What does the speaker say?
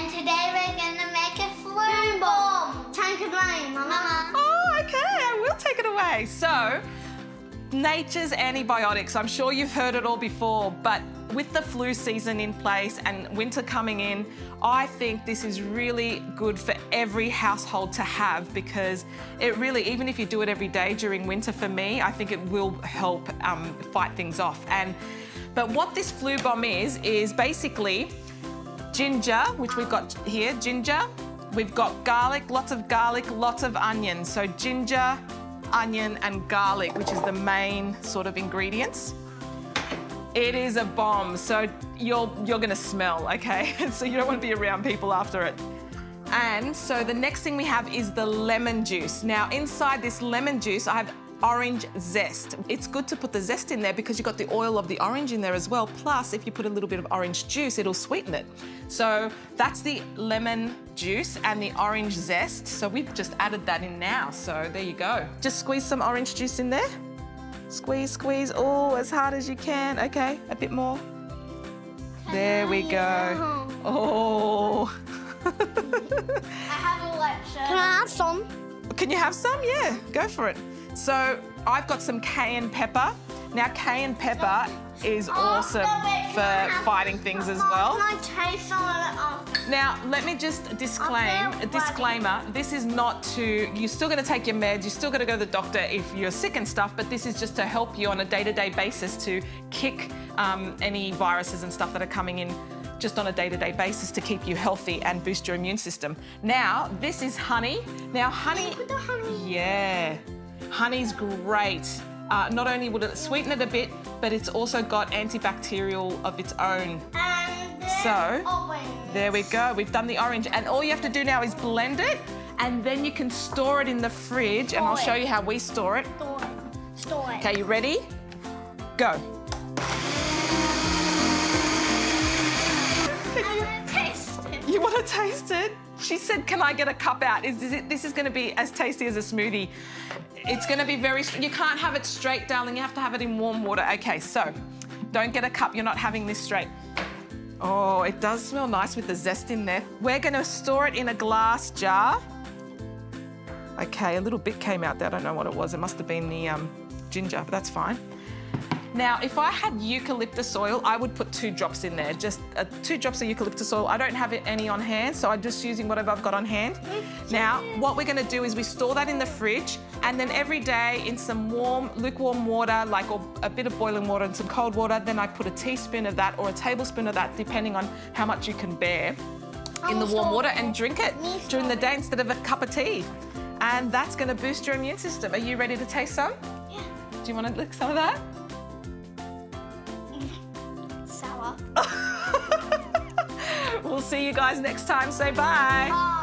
And today we're gonna make a flu bomb. Take it away, Mama. Oh, okay, I will take it away. So, nature's antibiotics. I'm sure you've heard it all before, but with the flu season in place and winter coming in, I think this is really good for every household to have, because it really, even if you do it every day during winter, for me, I think it will help fight things off. But what this flu bomb is basically ginger, which we've got here, ginger. We've got garlic, lots of onion. So ginger, onion and garlic, which is the main sort of ingredients. It is a bomb, so you're gonna smell, okay? So you don't want to be around people after it. And so the next thing we have is the lemon juice. Now inside this lemon juice, I have orange zest. It's good to put the zest in there because you've got the oil of the orange in there as well. Plus, if you put a little bit of orange juice, it'll sweeten it. So that's the lemon juice and the orange zest. So we've just added that in now. So there you go. Just squeeze some orange juice in there. Squeeze, squeeze. Oh, as hard as you can. Okay, a bit more. There we go. Oh. I have a lecture. Can I have some? Can you have some? Yeah, go for it. So I've got some cayenne pepper. Now cayenne pepper is awesome for fighting things as well. Can I taste some of it after? Now let me just disclaimer, this is not to, you're still going to take your meds, you're still going to go to the doctor if you're sick and stuff, but this is just to help you on a day-to-day basis to kick any viruses and stuff that are coming in just on a day-to-day basis to keep you healthy and boost your immune system. Now, this is honey. Now, honey... Put the honey. Yeah. Honey's great. Not only would it sweeten it a bit, but it's also got antibacterial of its own. And So, orange. there we go. We've done the orange. And all you have to do now is blend it, and then you can store it in the fridge, and I'll show you how we store it. Store it. Okay, you ready? Go. You want to taste it? She said, can I get a cup out? This is going to be as tasty as a smoothie. It's going to be very... You can't have it straight, darling. You have to have it in warm water. Okay, so don't get a cup. You're not having this straight. Oh, it does smell nice with the zest in there. We're going to store it in a glass jar. Okay, a little bit came out there. I don't know what it was. It must have been the ginger, but that's fine. Now, if I had eucalyptus oil, I would put 2 drops in there, just 2 drops of eucalyptus oil. I don't have any on hand, so I'm just using whatever I've got on hand. Now, what we're going to do is we store that in the fridge, and then every day in some lukewarm water, like a bit of boiling water and some cold water, then I put a teaspoon of that or a tablespoon of that, depending on how much you can bear, in the warm water, and drink it during the day instead of a cup of tea. And that's going to boost your immune system. Are you ready to taste some? Yeah. Do you want to lick some of that? Sour. We'll see you guys next time. Say bye. Bye.